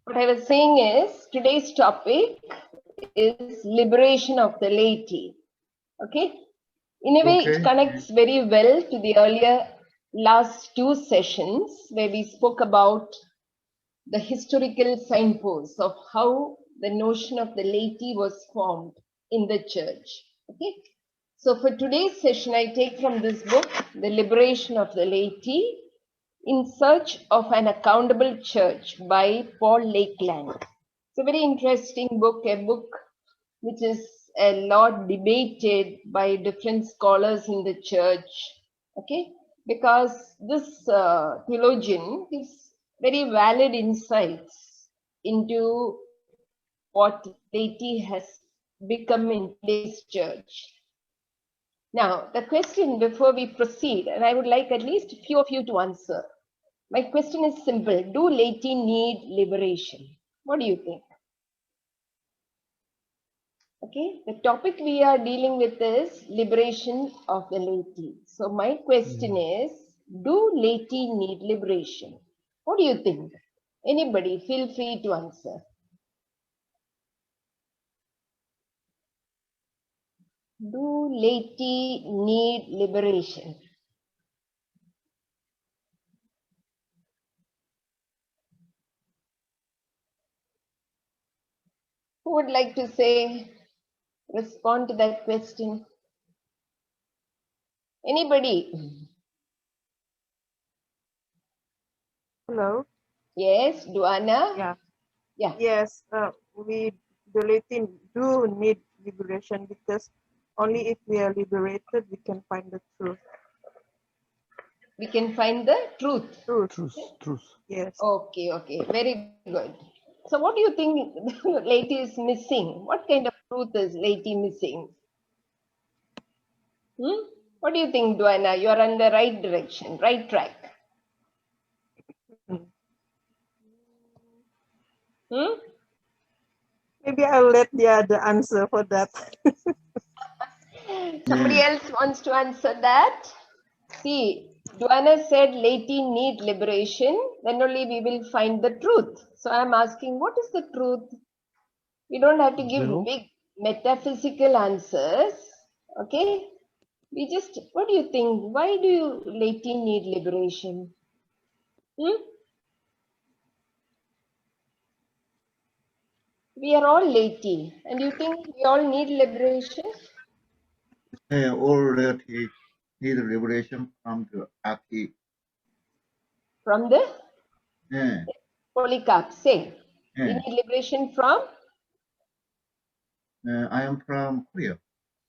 What I was saying is today's topic is liberation of the laity. Okay. In a way, it connects very well to the earlier last two sessions where we spoke about the historical signposts of how the notion of the laity was formed in the church. Okay. So for today's session, I take from this book, The Liberation of the Laity, In Search of an Accountable Church by Paul Lakeland. It's a very interesting book, a book which is a lot debated by different scholars in the church, okay? Because this theologian gives very valid insights into what laity has become in today's church. Now, the question before we proceed, and I would like at least a few of you to answer. My question is simple. Do laity need liberation? What do you think? Okay, the topic we are dealing with is liberation of the laity. So my question is, do laity need liberation? What do you think? Anybody, feel free to answer. Do laity need liberation? Who would like to say, respond to that question? Anybody? Hello. Yes, Duana? Yeah. Yeah. Yes, we the laity do need liberation because only if we are liberated we can find the truth. We can find the truth. Truth. Yes. Okay, very good. So what do you think laity is missing? What kind of truth is laity missing? What do you think, Duana? You are on the right direction, right track. Maybe I'll let the other answer for that. Somebody else wants to answer that? See, Duana said laity need liberation, then only we will find the truth. So I'm asking, what is the truth? We don't have to give big metaphysical answers. Okay? We just, what do you think? Why do you laity need liberation? We are all laity. And you think we all need liberation? All laity need liberation from the archy. From the Polycarp, say. We need liberation from? I am from Korea.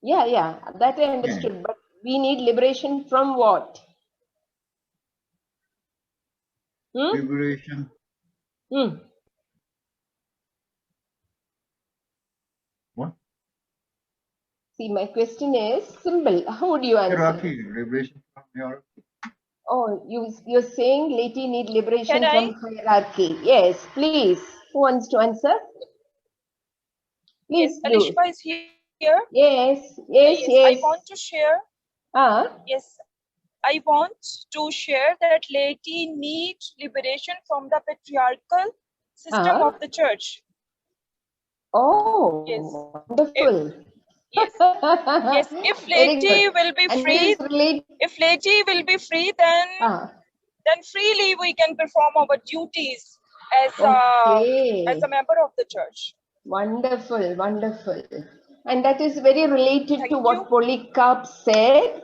Yeah, that I understood. But we need liberation from what? Liberation. What? See, my question is simple. How would you answer? Hierarchy. Liberation from hierarchy. Oh, you're saying laity need liberation from hierarchy. Yes, please. Who wants to answer? Please yes, Alishba is here. Yes. I want to share. Yes, I want to share that laity needs liberation from the patriarchal system of the church. Oh, yes. Wonderful. Yes, if laity will be free, then freely we can perform our duties as a member of the church. Wonderful. And that is very related to what Polycarp said.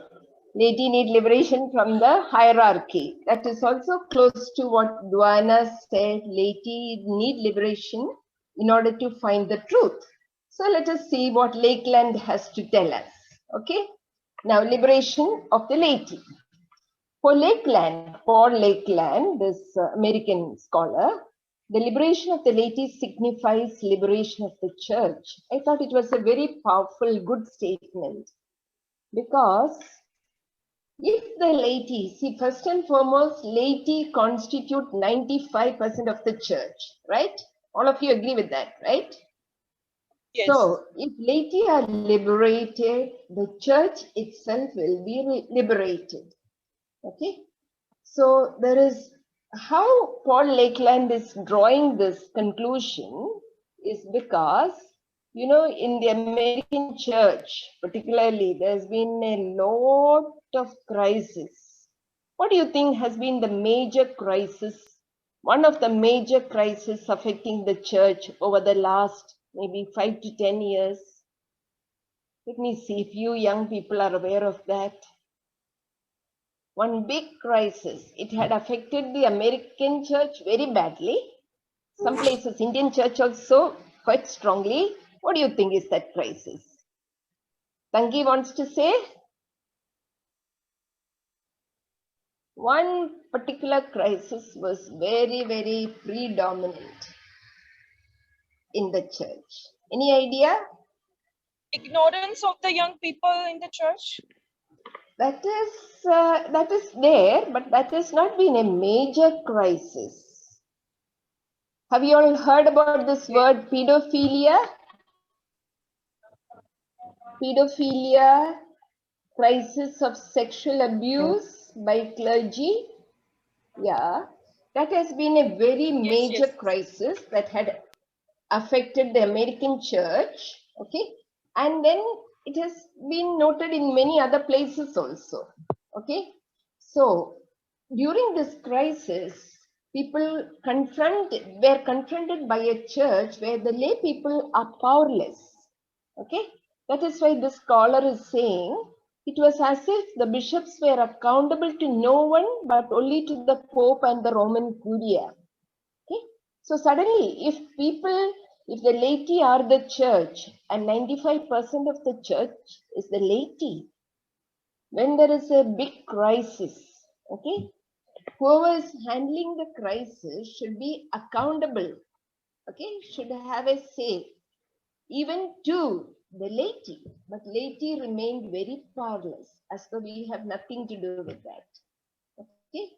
Laity need liberation from the hierarchy. That is also close to what Duana said. Laity need liberation in order to find the truth. So let us see what Lakeland has to tell us. Okay. Now, liberation of the laity. For Paul Lakeland, this American scholar, the liberation of the laity signifies liberation of the church. I thought it was a very powerful, good statement. Because if the laity, see, first and foremost, laity constitute 95% of the church, right? All of you agree with that, right? Yes. So, if laity are liberated, the church itself will be liberated. Okay? So, there is how Paul Lakeland is drawing this conclusion is because, you know, in the American church, particularly, there's been a lot of crisis. What do you think has been the major crisis? One of the major crises affecting the church over the last maybe 5 to 10 years. Let me see if you young people are aware of that. One big crisis. It had affected the American church very badly. Some places, Indian church also quite strongly. What do you think is that crisis? Tangi wants to say? One particular crisis was very, very predominant in the church. Any idea? Ignorance of the young people in the church. That is there, but that has not been a major crisis. Have you all heard about this word pedophilia? Pedophilia, crisis of sexual abuse by clergy. Yeah, that has been a very major crisis that had affected the American church. Okay, and then it has been noted in many other places also. Okay, so during this crisis, people were confronted by a church where the lay people are powerless. Okay, that is why the scholar is saying it was as if the bishops were accountable to no one but only to the Pope and the Roman Curia. Okay, so suddenly, if the laity are the church and 95% of the church is the laity, when there is a big crisis, okay, whoever is handling the crisis should be accountable, okay, should have a say, even to the laity, but laity remained very powerless, as though we have nothing to do with that. Okay,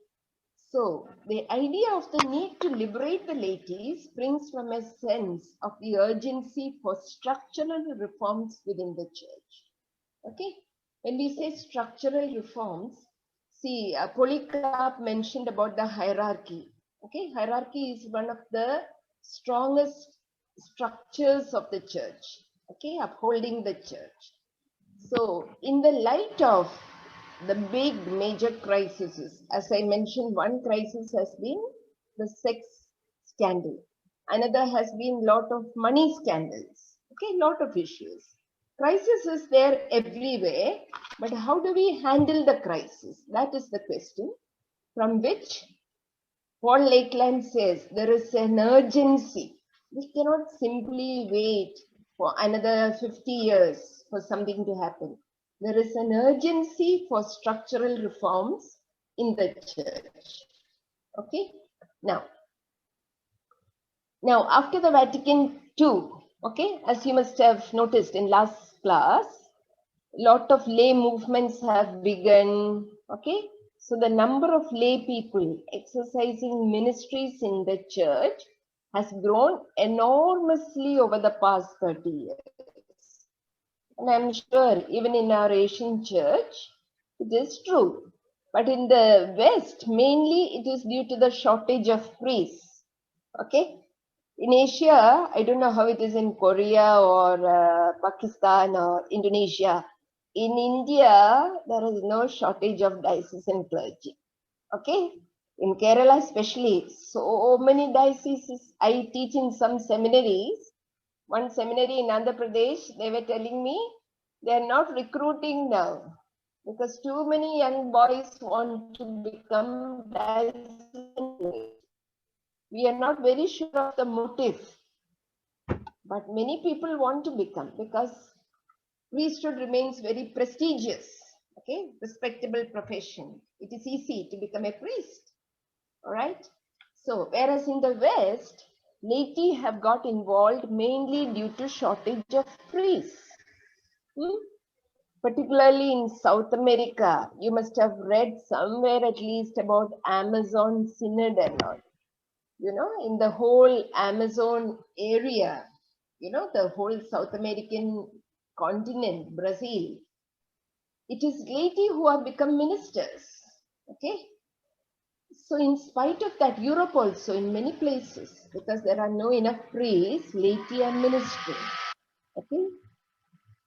so the idea of the need to liberate the laity springs from a sense of the urgency for structural reforms within the church. Okay, when we say structural reforms, see, Polycarp mentioned about the hierarchy. Okay, hierarchy is one of the strongest structures of the church. Okay, upholding the church. So, in the light of the big major crises, as I mentioned, one crisis has been the sex scandal. Another has been lot of money scandals. Okay, lot of issues. Crisis is there everywhere, but how do we handle the crisis? That is the question from which Paul Lakeland says there is an urgency. We cannot simply wait for another 50 years for something to happen. There is an urgency for structural reforms in the church. Okay, now after the Vatican II, okay, as you must have noticed in last class, lot of lay movements have begun. Okay, so the number of lay people exercising ministries in the church has grown enormously over the past 30 years. And I'm sure even in our Asian church, it is true. But in the West, mainly it is due to the shortage of priests. Okay. In Asia, I don't know how it is in Korea or Pakistan or Indonesia. In India, there is no shortage of diocesan clergy. Okay. In Kerala especially, so many dioceses. I teach in some seminaries. One seminary in Andhra Pradesh, they were telling me they are not recruiting now because too many young boys want to become diocesan clergy. We are not very sure of the motive, but many people want to become because priesthood remains very prestigious, okay, respectable profession. It is easy to become a priest, all right? So, whereas in the West, laity have got involved mainly due to shortage of priests. Particularly in South America, you must have read somewhere at least about Amazon Synod and all. You know, in the whole Amazon area, you know, the whole South American continent, Brazil, it is laity who have become ministers. Okay. So in spite of that, Europe also in many places, because there are no enough priests, laity and ministry. Okay.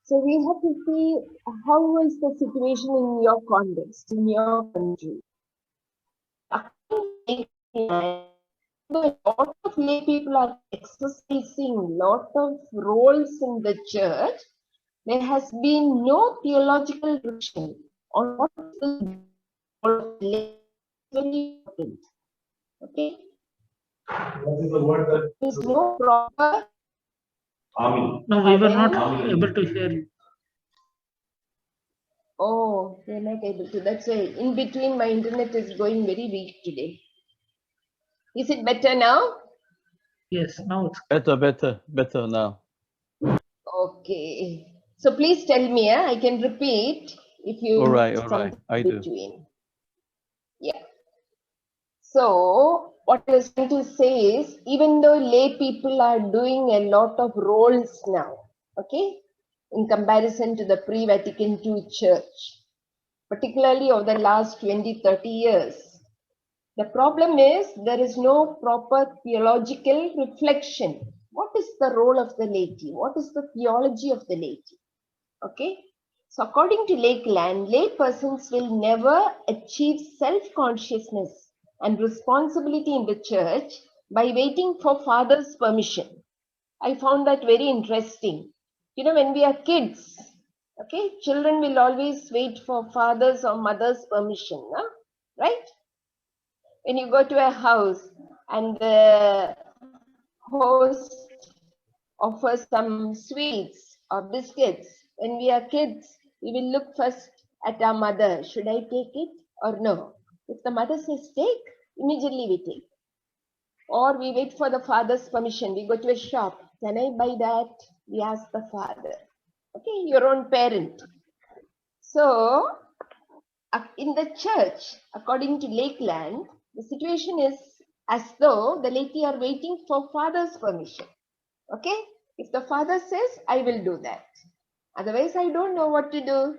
So we have to see how is the situation in your context, in your country. A lot of lay people are exercising lot of roles in the church. There has been no theological direction on what is the role of lay. Very important. Okay. What is the word that? There is no proper. Amen. No, we were not Amen. able to hear you. Oh, they're not able to. That's why in between my internet is going very weak today. Is it better now? Yes, now it's Better now. Okay. So please tell me, I can repeat if you All right, something I do. between. Yeah. So what I was trying to say is, even though lay people are doing a lot of roles now, okay, in comparison to the pre-Vatican II church, particularly over the last 20-30 years, the problem is there is no proper theological reflection. What is the role of the laity? What is the theology of the laity? Okay. So according to Lakeland, lay persons will never achieve self-consciousness and responsibility in the church by waiting for father's permission. I found that very interesting. You know, when we are kids, okay, children will always wait for father's or mother's permission, no? Right? When you go to a house and the host offers some sweets or biscuits, when we are kids, we will look first at our mother. Should I take it or no? If the mother says take, immediately we take. Or we wait for the father's permission. We go to a shop. Can I buy that? We ask the father. Okay, your own parent. So, in the church, according to Lakeland, the situation is as though the laity are waiting for father's permission. Okay, if the father says, I will do that. Otherwise, I don't know what to do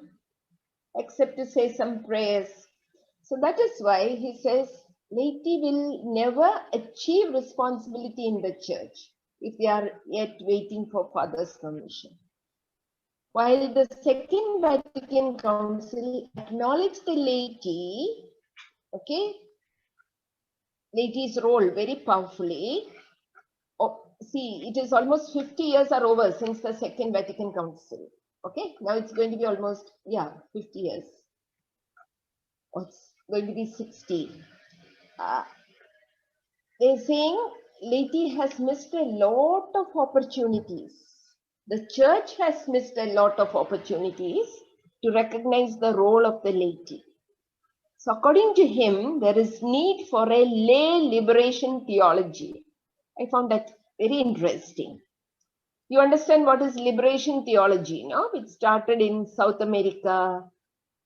except to say some prayers. So that is why he says, laity will never achieve responsibility in the church if they are yet waiting for father's permission. While the Second Vatican Council acknowledged the laity, okay, laity's role very powerfully. Oh, see, it is almost 50 years are over since the Second Vatican Council. Okay, now it's going to be almost, 50 years. Or it's going to be 60. They're saying laity has missed a lot of opportunities. The church has missed a lot of opportunities to recognize the role of the laity. So according to him, there is need for a lay liberation theology. I found that very interesting. You understand what is liberation theology, no? It started in South America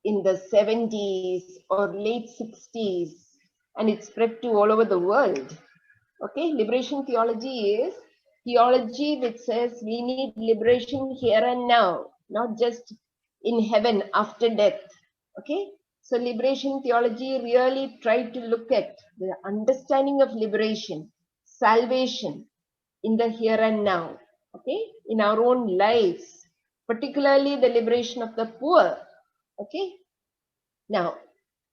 in the 70s or late 60s, and it spread to all over the world. Okay, liberation theology is theology which says we need liberation here and now, not just in heaven after death. Okay, so liberation theology really tried to look at the understanding of liberation, salvation in the here and now. Okay, in our own lives, particularly the liberation of the poor. Okay, now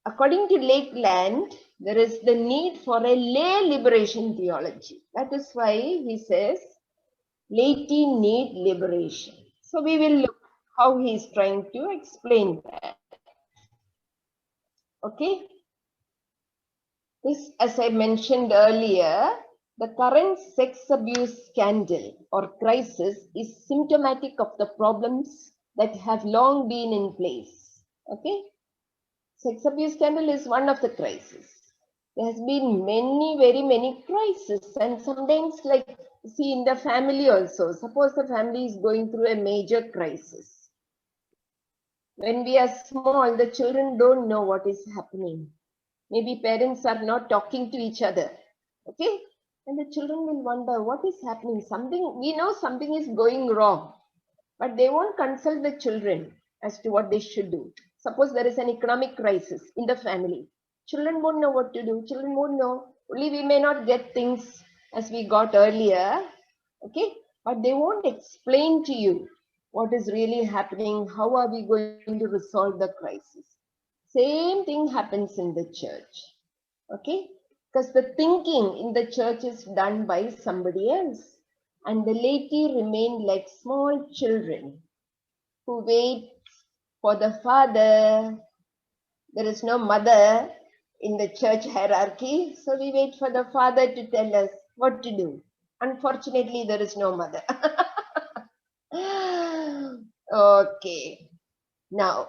according to Lakeland, there is the need for a lay liberation theology. That is why he says laity need liberation. So we will look how he is trying to explain that. Okay. This, as I mentioned earlier, the current sex abuse scandal or crisis is symptomatic of the problems that have long been in place. Okay. Sex abuse scandal is one of the crises. There has been very many crises, and sometimes, like, see, in the family also, suppose the family is going through a major crisis. When we are small, the children don't know what is happening. Maybe parents are not talking to each other. Okay? And the children will wonder what is happening. Something, we know something is going wrong, but they won't consult the children as to what they should do. Suppose there is an economic crisis in the family. Children won't know what to do. Children won't know. Only we may not get things as we got earlier, okay? But they won't explain to you what is really happening. How are we going to resolve the crisis? Same thing happens in the church, okay? Because the thinking in the church is done by somebody else. And the laity remain like small children who wait for the father. There is no mother in the church hierarchy, so we wait for the father to tell us what to do. Unfortunately, there is no mother. Okay, now,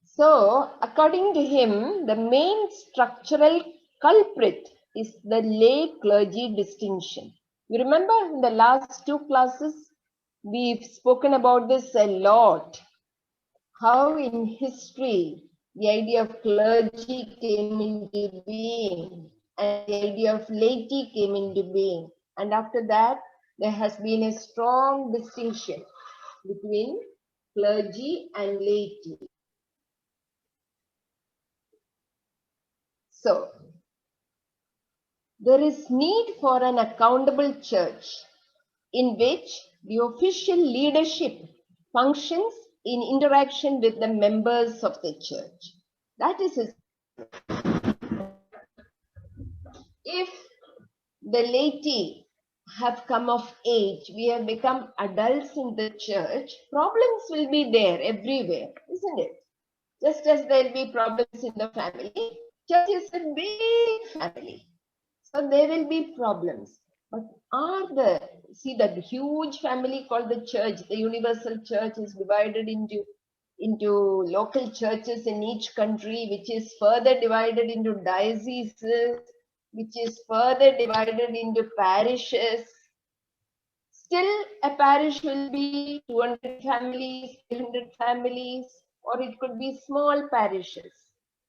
so according to him, the main structural culprit is the lay clergy distinction. You remember in the last two classes, we've spoken about this a lot. How in history the idea of clergy came into being and the idea of laity came into being. And after that, there has been a strong distinction between clergy and laity. So, there is need for an accountable church in which the official leadership functions in interaction with the members of the church. That is his. If the laity have come of age, we have become adults in the church, problems will be there everywhere, isn't it? Just as there will be problems in the family, church is a big family. So there will be problems. But see that huge family called the church, the universal church is divided into local churches in each country, which is further divided into dioceses, which is further divided into parishes. Still, a parish will be 200 families, 300 families, or it could be small parishes.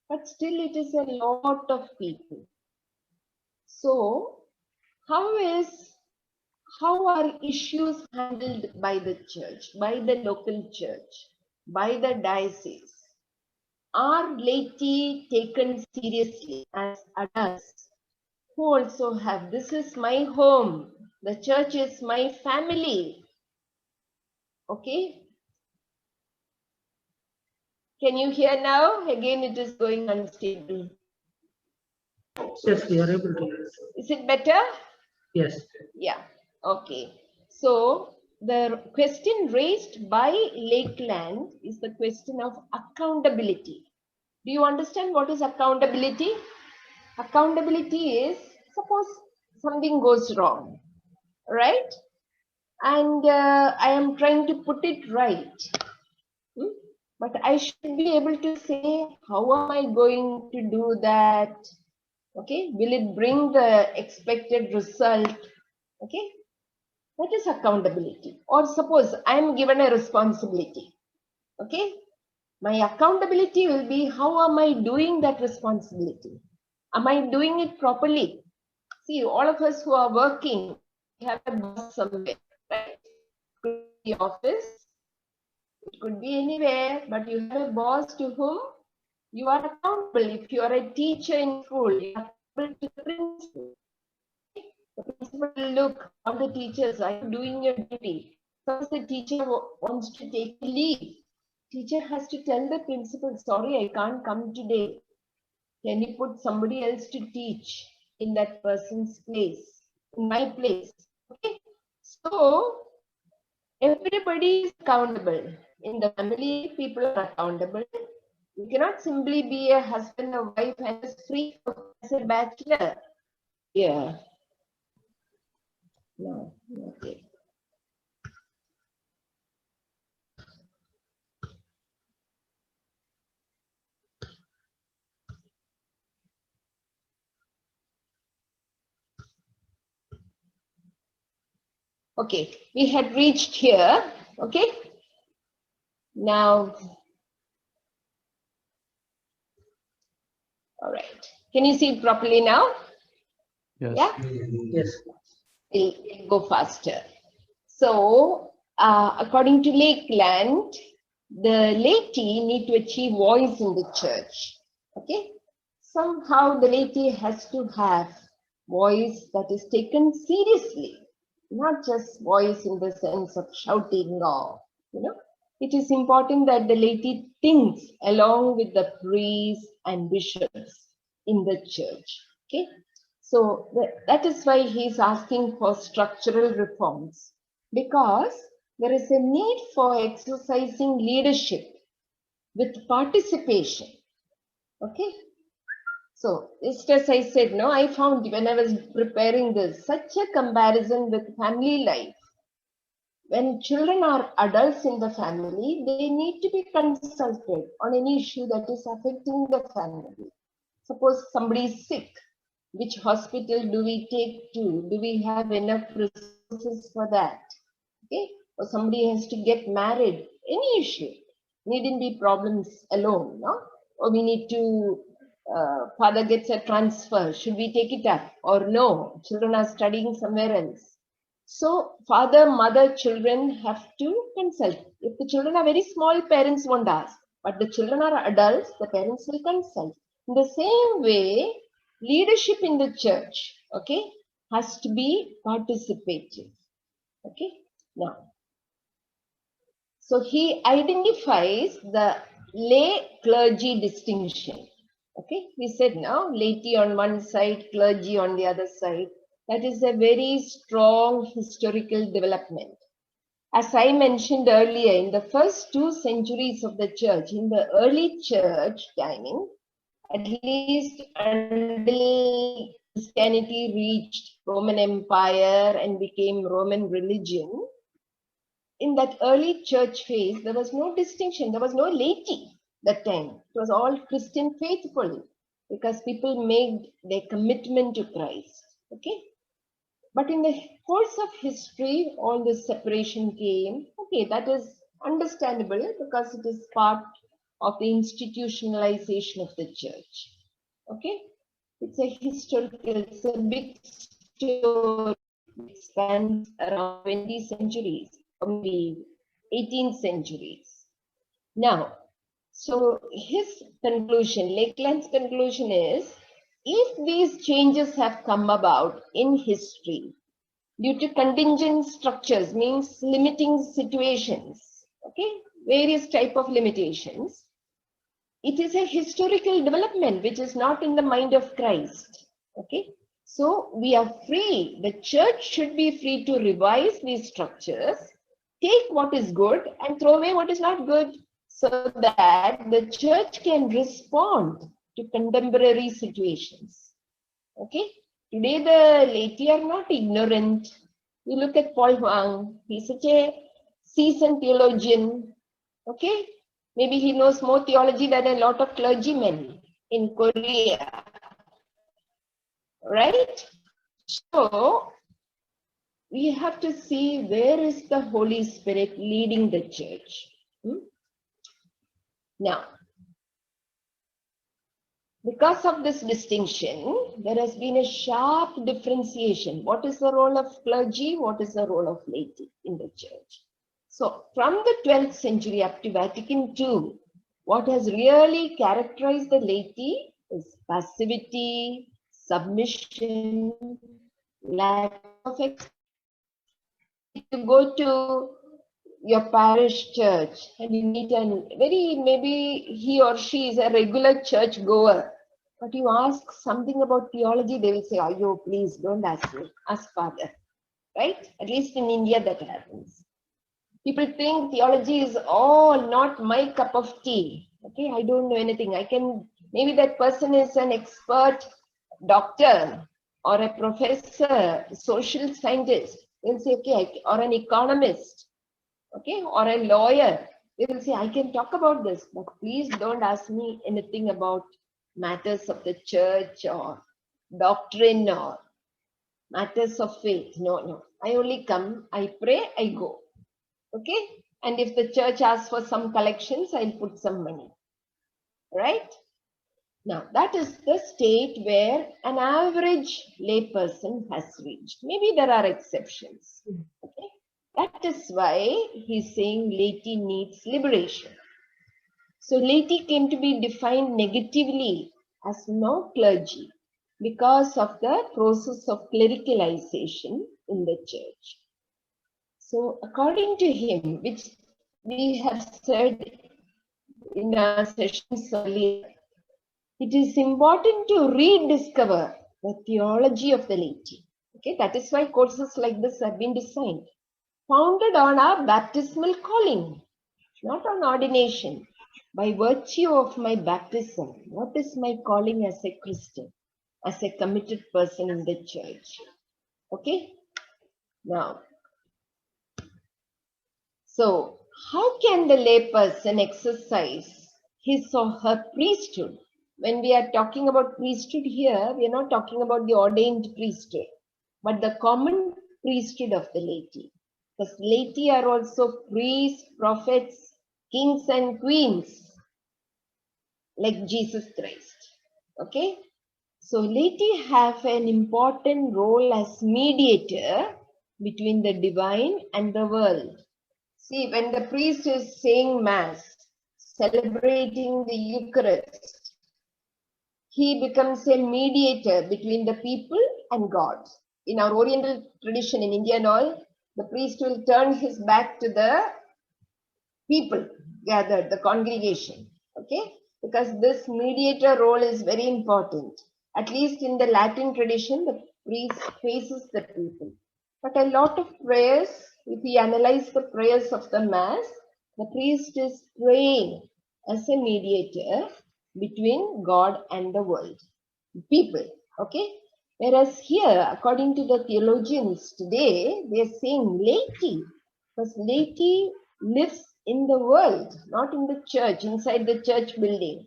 But still, it is a lot of people. So, how are issues handled by the church, by the local church, by the diocese? Are laity taken seriously as adults who also have, this is my home, the church is my family? Okay? Can you hear now? Again, it is going unstable. Yes, we are able to hear. Is it better? Yes. Yeah. Okay. So the question raised by Lakeland is the question of accountability. Do you understand what is accountability? Accountability is, suppose something goes wrong, right? And I am trying to put it right. But I should be able to say, how am I going to do that? Okay, will it bring the expected result? Okay, that is accountability. Or suppose I am given a responsibility. Okay, my accountability will be, how am I doing that responsibility? Am I doing it properly? See, all of us who are working, we have a boss somewhere, right? It could be office, it could be anywhere, but you have a boss to whom you are accountable. If you are a teacher in school, you are accountable to the principal. The principal will look, all the teachers are doing your duty. Suppose the teacher wants to take leave. Teacher has to tell the principal, sorry, I can't come today. Can you put somebody else to teach in that person's place, in my place? Okay. So everybody is accountable. In the family, people are accountable. You cannot simply be a husband or wife and a free as a bachelor. Yeah. No. Okay. Okay, we had reached here. Okay. Now, all right. Can you see it properly now? Yes. Yeah. Yes. It'll go faster. So, according to Lakeland, the laity need to achieve voice in the church. Okay. somehow the laity has to have voice that is taken seriously, not just voice in the sense of shouting or, it is important that the laity thinks along with the priests and bishops in the church. Okay, so that is why he is asking for structural reforms, because there is a need for exercising leadership with participation. Okay, so just as I said, I found when I was preparing this, such a comparison with family life. When children are adults in the family, they need to be consulted on any issue that is affecting the family. Suppose somebody is sick, which hospital do we take to? Do we have enough resources for that? Okay, or somebody has to get married, any issue. Needn't be problems alone, no? Or we need to, father gets a transfer, should we take it up? Or no, children are studying somewhere else. So father, mother, children have to consult. If the children are very small, parents won't ask. But the children are adults, the parents will consult. In the same way, leadership in the church, okay, has to be participative. Okay, now, so he identifies the lay clergy distinction. Okay, we said now laity on one side, clergy on the other side. That is a very strong historical development. As I mentioned earlier, in the first 2 centuries of the church, in the early church timing, at least until Christianity reached Roman Empire and became Roman religion, in that early church phase, there was no distinction. There was no laity that time. It was all Christian faithful because people made their commitment to Christ. Okay. But in the course of history, all this separation came. Okay, that is understandable because it is part of the institutionalization of the church. Okay, it's a historical, it's a big story. It spans around 20 centuries, or maybe 18 centuries. Now, so his conclusion, Lakeland's conclusion is, if these changes have come about in history due to contingent structures, means limiting situations, okay, various type of limitations, it is a historical development which is not in the mind of Christ. Okay, so we are free, the church should be free to revise these structures, take what is good and throw away what is not good, so that the church can respond to contemporary situations. Okay, today the laity are not ignorant. You look at Paul Huang, he's such a seasoned theologian. Okay, maybe he knows more theology than a lot of clergymen in Korea. Right? So we have to see where is the Holy Spirit leading the church. Now, because of this distinction, there has been a sharp differentiation. What is the role of clergy? What is the role of laity in the church? So from the 12th century up to Vatican II, what has really characterized the laity is passivity, submission, lack of experience. To go to your parish church and you meet maybe he or she is a regular church goer, but you ask something about theology, they will say, oh, you please don't ask me, ask Father. Right? At least in India that happens. People think theology is all not my cup of tea. Okay, I don't know anything. Maybe that person is an expert doctor or a professor, social scientist. They'll say, okay, or an economist, okay, or a lawyer. They will say, I can talk about this, but please don't ask me anything about matters of the church or doctrine or matters of faith. No. I only come, I pray, I go. Okay, and if the church asks for some collections, I'll put some money. Right? Now, that is the state where an average layperson has reached. Maybe there are exceptions. Okay? That is why he's saying laity needs liberation. So laity came to be defined negatively has no clergy because of the process of clericalization in the church. So according to him, which we have said in our sessions earlier, it is important to rediscover the theology of the laity. Okay, that is why courses like this have been designed, founded on our baptismal calling, not on ordination. By virtue of my baptism, what is my calling as a Christian, as a committed person in the church? Okay, now, so how can the lay person exercise his or her priesthood? When we are talking about priesthood here, we are not talking about the ordained priesthood, but the common priesthood of the laity. Because laity are also priests, prophets, kings and queens, like Jesus Christ. Okay? So laity have an important role as mediator between the divine and the world. See, when the priest is saying Mass, celebrating the Eucharist, he becomes a mediator between the people and God. In our Oriental tradition, in India and all, the priest will turn his back to the people gathered, the congregation. Okay? Because this mediator role is very important. At least in the Latin tradition, the priest faces the people. But a lot of prayers, if we analyze the prayers of the Mass, the priest is praying as a mediator between God and the world, people. Okay? Whereas here, according to the theologians today, they are saying laity, because laity lives in the world, not in the church, inside the church building.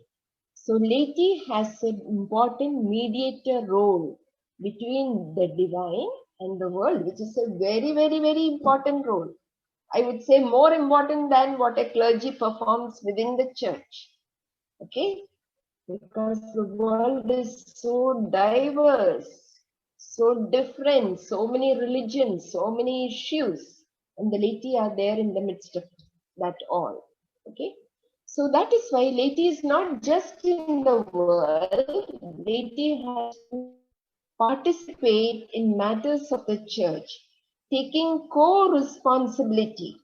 So laity has an important mediator role between the divine and the world, which is a very, very, very important role. I would say more important than what a clergy performs within the church. Okay? Because the world is so diverse, so different, so many religions, so many issues, and the laity are there in the midst of that all. Okay? So that is why laity is not just in the world, laity has to participate in matters of the church, taking co-responsibility,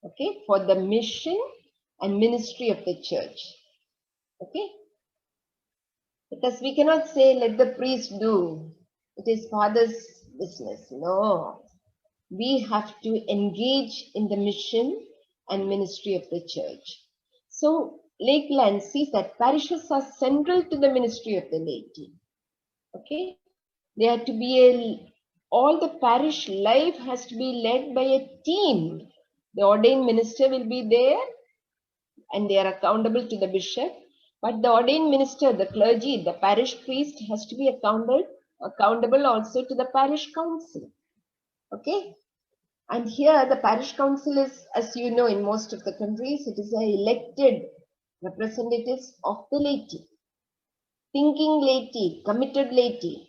okay, for the mission and ministry of the church. Okay? Because we cannot say, let the priest do, it is father's business. No. We have to engage in the mission and ministry of the church. So, Lakeland sees that parishes are central to the ministry of the laity. Okay? They have to be all the parish life has to be led by a team. The ordained minister will be there and they are accountable to the bishop. But the ordained minister, the clergy, the parish priest has to be accountable also to the parish council. Okay? And here the parish council is, as you know, in most of the countries, it is elected representatives of the laity. Thinking laity, committed laity.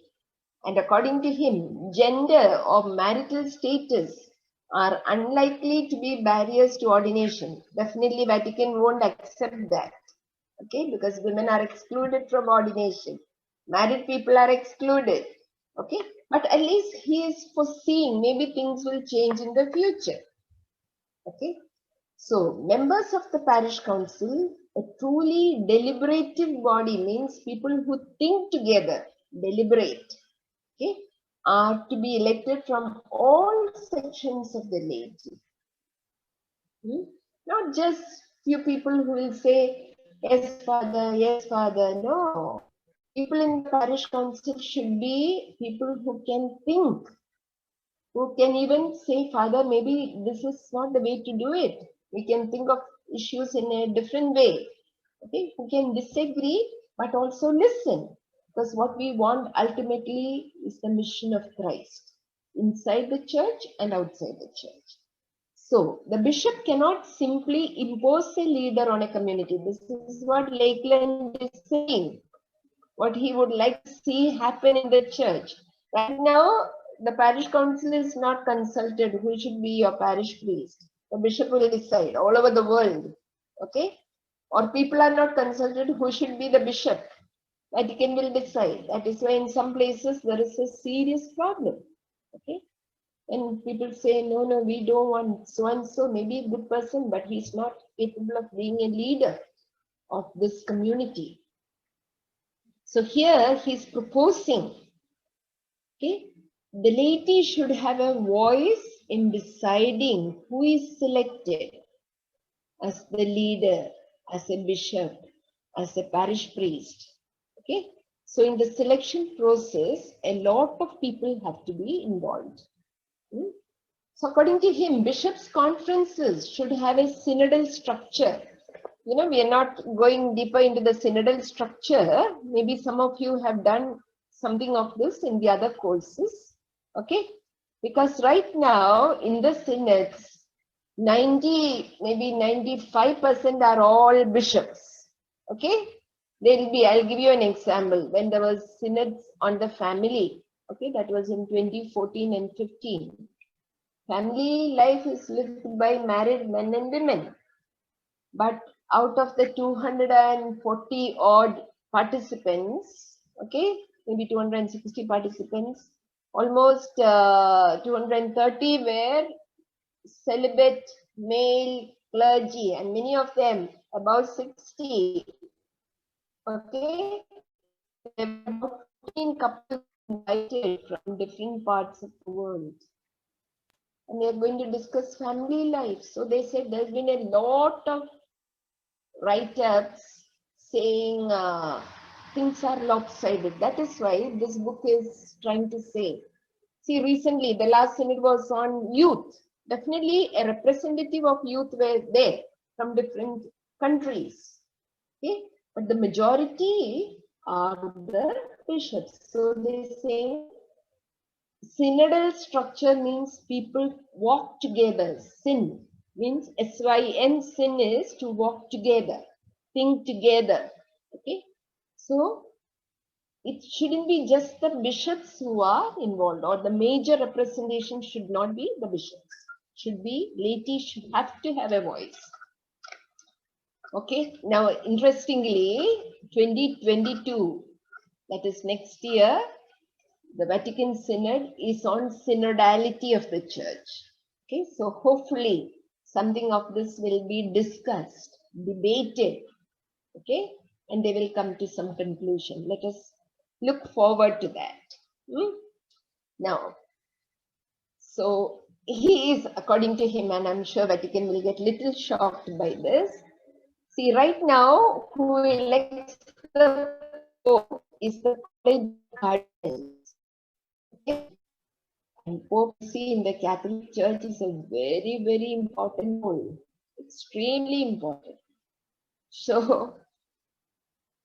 And according to him, gender or marital status are unlikely to be barriers to ordination. Definitely Vatican won't accept that. Okay, because women are excluded from ordination. Married people are excluded. Okay, but at least he is foreseeing maybe things will change in the future. Okay, so members of the parish council, a truly deliberative body means people who think together, deliberate, okay, are to be elected from all sections of the laity. Not just few people who will say, yes, Father, yes, Father. No. People in the parish council should be people who can think, who can even say, Father, maybe this is not the way to do it. We can think of issues in a different way. Okay, who can disagree, but also listen. Because what we want ultimately is the mission of Christ inside the church and outside the church. So the bishop cannot simply impose a leader on a community. This is what Lakeland is saying, what he would like to see happen in the church. Right now, the parish council is not consulted who should be your parish priest. The bishop will decide all over the world. Okay? Or people are not consulted who should be the bishop. Vatican will decide. That is why in some places there is a serious problem. Okay. And people say, no, no, we don't want so and so, maybe a good person, but he's not capable of being a leader of this community. So here he's proposing, okay, the laity should have a voice in deciding who is selected as the leader, as a bishop, as a parish priest. Okay, so in the selection process, a lot of people have to be involved. So according to him, bishops' conferences should have a synodal structure. You know, we are not going deeper into the synodal structure. Maybe some of you have done something of this in the other courses. Okay, because right now in the synods, 90, maybe 95% are all bishops. Okay, there'll be, I'll give you an example. When there was synods on the family, okay, that was in 2014 and 15. Family life is lived by married men and women. But out of the 240 odd participants, okay, maybe 260 participants, almost 230 were celibate male clergy, and many of them above 60. Okay, there were about 15 couples invited from different parts of the world. And they're going to discuss family life. So they said there's been a lot of write-ups saying things are lopsided. That is why this book is trying to say. See, recently the last synod was on youth. Definitely a representative of youth were there from different countries. Okay, but the majority are the bishops. So they say synodal structure means people walk together. Syn means S-Y-N, sin is to walk together, think together. Okay, so it shouldn't be just the bishops who are involved, or the major representation should not be the bishops. Should be laity, should have to have a voice. Okay, now interestingly, 2022, that is next year, the Vatican Synod is on synodality of the church. Okay, so hopefully something of this will be discussed, debated, okay, and they will come to some conclusion. Let us look forward to that. Now, so he is, according to him, and I'm sure Vatican will get little shocked by this. See, right now, who elects the Pope is the College of Cardinals. Okay? And Pope, see, in the Catholic Church is a very, very important role. Extremely important. So,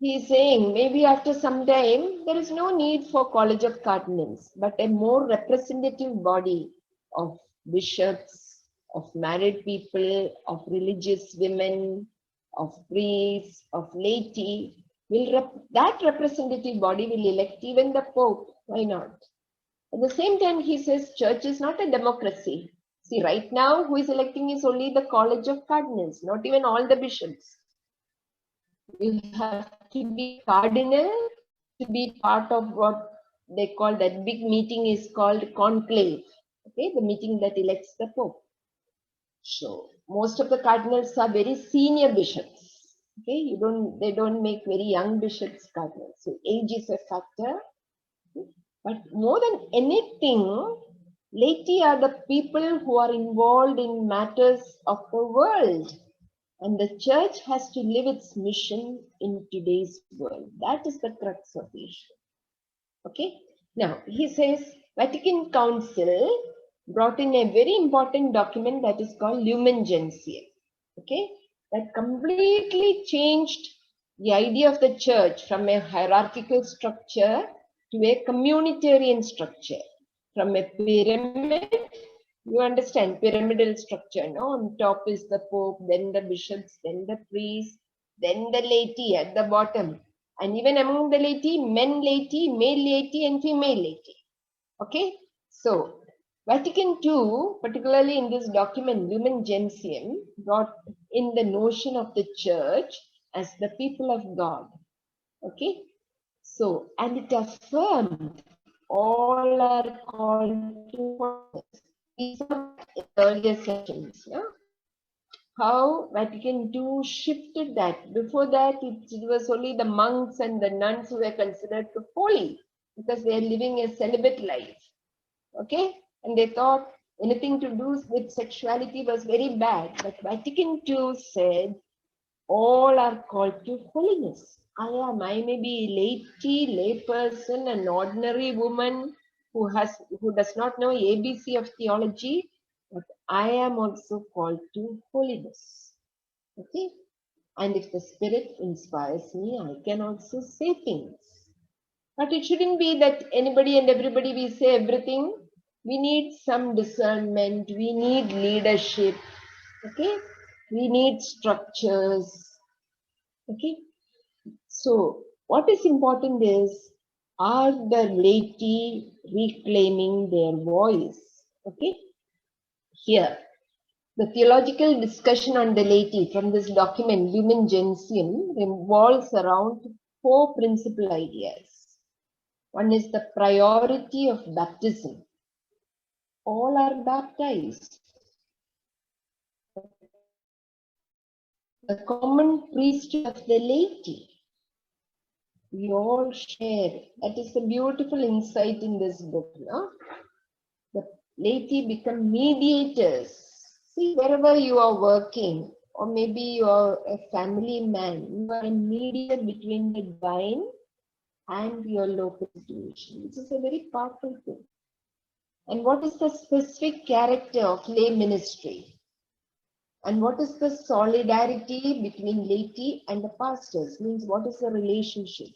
he's saying maybe after some time, there is no need for College of Cardinals, but a more representative body of bishops, of married people, of religious women, of priests, of laity, that representative body will elect even the Pope. Why not? At the same time, he says church is not a democracy. See, right now, who is electing is only the College of Cardinals, not even all the bishops. You have to be cardinal to be part of what they call, that big meeting is called conclave. Okay, the meeting that elects the Pope. So most of the cardinals are very senior bishops. Okay, they don't make very young bishops cardinals. So age is a factor. Okay? But more than anything, laity are the people who are involved in matters of the world. And the church has to live its mission in today's world. That is the crux of the issue. Okay. Now, he says Vatican Council brought in a very important document that is called Lumen Gentium. Okay. That completely changed the idea of the church from a hierarchical structure to a communitarian structure. From a pyramid, you understand, pyramidal structure, no? On top is the Pope, then the bishops, then the priests, then the laity at the bottom. And even among the laity, men laity, male laity, and female laity. Okay? So, Vatican II, particularly in this document, Lumen Gentium, brought in the notion of the church as the people of God. Okay? So, and it affirmed all are called to holiness. These are earlier sessions, yeah? How Vatican II shifted that. Before that, it was only the monks and the nuns who were considered holy because they are living a celibate life. Okay? And they thought anything to do with sexuality was very bad. But Vatican II said, all are called to holiness. I may be lay person, an ordinary woman who does not know ABC of theology, but I am also called to holiness. Okay? And if the Spirit inspires me, I can also say things. But it shouldn't be that anybody and everybody we say everything. We need some discernment. We need leadership. Okay? We need structures. Okay? So, what is important is, are the laity reclaiming their voice? Okay? Here, the theological discussion on the laity from this document, Lumen Gentium, revolves around 4 principal ideas. One is the priority of baptism. All are baptized. The common priesthood of the laity. We all share. That is the beautiful insight in this book. No? The laity become mediators. See, wherever you are working, or maybe you are a family man, you are a mediator between the divine and your local situation. This is a very powerful thing. And what is the specific character of lay ministry? And what is the solidarity between laity and the pastors? Means what is the relationship?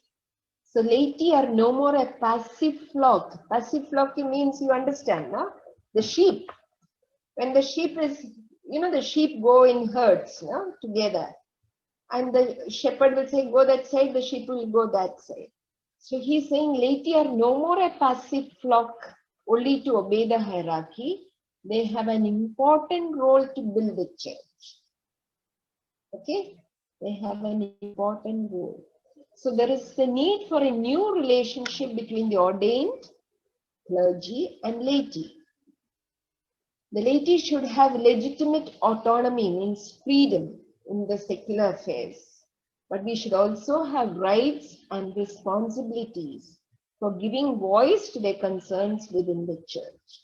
So laity are no more a passive flock. Passive flock means, you understand, no? The sheep. When the sheep is, the sheep go in herds, no? Together. And the shepherd will say, go that side, the sheep will go that side. So he's saying laity are no more a passive flock only to obey the hierarchy. They have an important role to build the church. Okay? They have an important role. So there is the need for a new relationship between the ordained, clergy and laity. The laity should have legitimate autonomy, means freedom in the secular affairs. But we should also have rights and responsibilities for giving voice to their concerns within the church.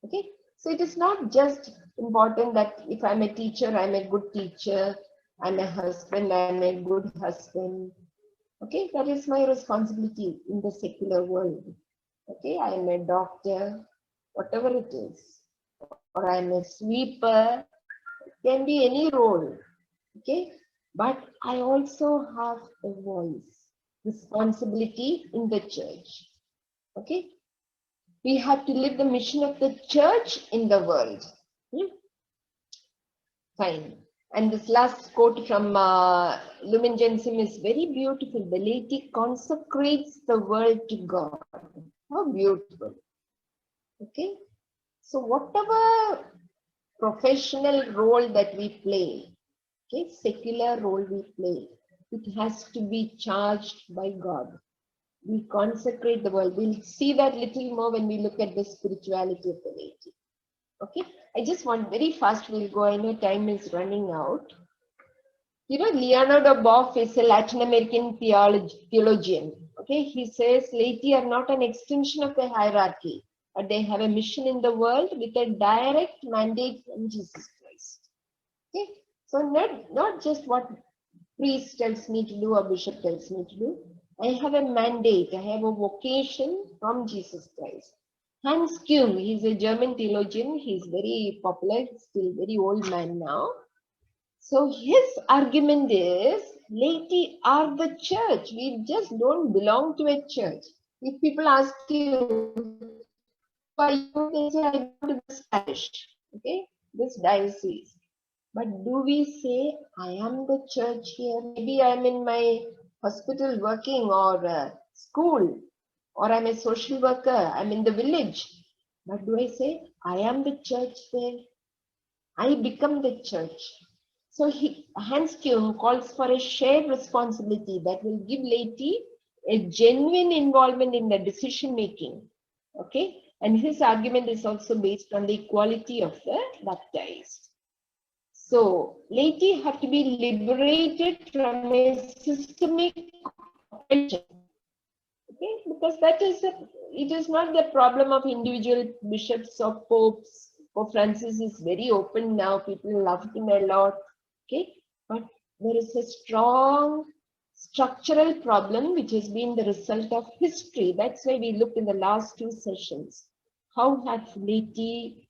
Okay? So it is not just important that if I'm a teacher, I'm a good teacher. I'm a husband, I'm a good husband. Okay, that is my responsibility in the secular world. Okay, I am a doctor, whatever it is. Or I am a sweeper, it can be any role. Okay, but I also have a voice, responsibility in the church. Okay, we have to live the mission of the church in the world. Fine. And this last quote from Lumen Gentium is very beautiful. The laity consecrates the world to God. How beautiful. Okay. So whatever professional role that we play, okay, secular role we play, it has to be charged by God. We consecrate the world. We'll see that little more when we look at the spirituality of the laity. Okay, I just want very fast, we'll go. I know time is running out. Leonardo Boff is a Latin American theologian. Okay, he says laity are not an extension of the hierarchy, but they have a mission in the world with a direct mandate from Jesus Christ. Okay, so not just what priest tells me to do or bishop tells me to do. I have a mandate, I have a vocation from Jesus Christ. Hans Kuhn, he's a German theologian. He's very popular. He's still very old man now. So his argument is, laity are the church. We just don't belong to a church. If people ask you, why you, they say, I belong to this parish, okay, this diocese. But do we say, I am the church here? Maybe I'm in my hospital working or school, or I'm a social worker, I'm in the village. But do I say, I am the church there? I become the church. So Hans Kuhn calls for a shared responsibility that will give laity a genuine involvement in the decision making. Okay, and his argument is also based on the equality of the baptized. So laity have to be liberated from a systemic oppression. Okay, because that is it is not the problem of individual bishops or popes. Pope Francis is very open now. People love him a lot. Okay, but there is a strong structural problem which has been the result of history. That's why we looked in the last two sessions. How have laity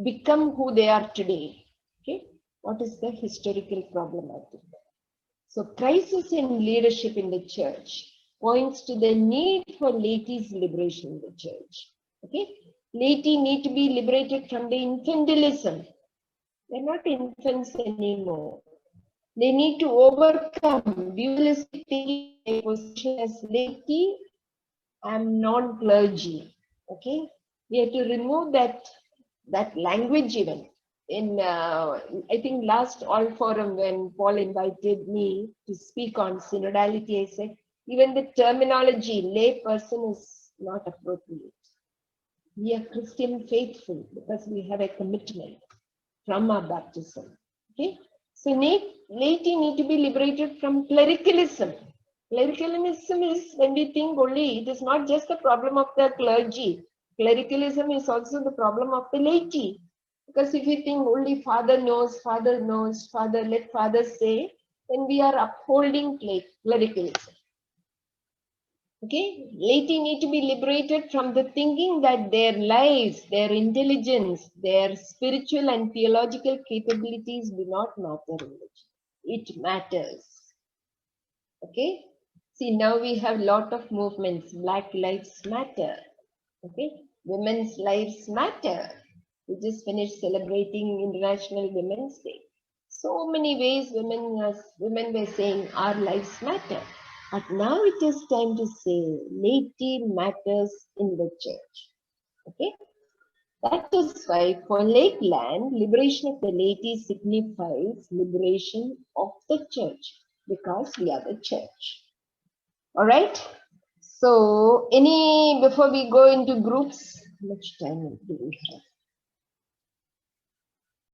become who they are today? Okay, what is the historical problem of it? So crisis in leadership in the church points to the need for laity's liberation in the church. Okay, laity need to be liberated from the infantilism. They're not infants anymore. They need to overcome dualistic thinking, their position as laity and non-clergy. Okay, we have to remove that language even. In I think last All Forum, when Paul invited me to speak on synodality, I said even the terminology lay person is not appropriate. We are Christian faithful because we have a commitment from our baptism. Okay, so laity need to be liberated from clericalism. Clericalism is when we think only, it is not just the problem of the clergy. Clericalism is also the problem of the laity. Because if you think only Father knows, Father knows, Father, let Father say, then we are upholding clericalism. Okay, laity need to be liberated from the thinking that their lives, their intelligence, their spiritual and theological capabilities do not matter in religion. It matters. Okay, see, now we have lot of movements. Black Lives Matter. Okay, women's lives matter. We just finished celebrating International Women's Day. So many ways women were saying our lives matter. But now it is time to say laity matters in the church. Okay, that is why for Lakeland, liberation of the laity signifies liberation of the church, because we are the church. All right. So before we go into groups, how much time do we have?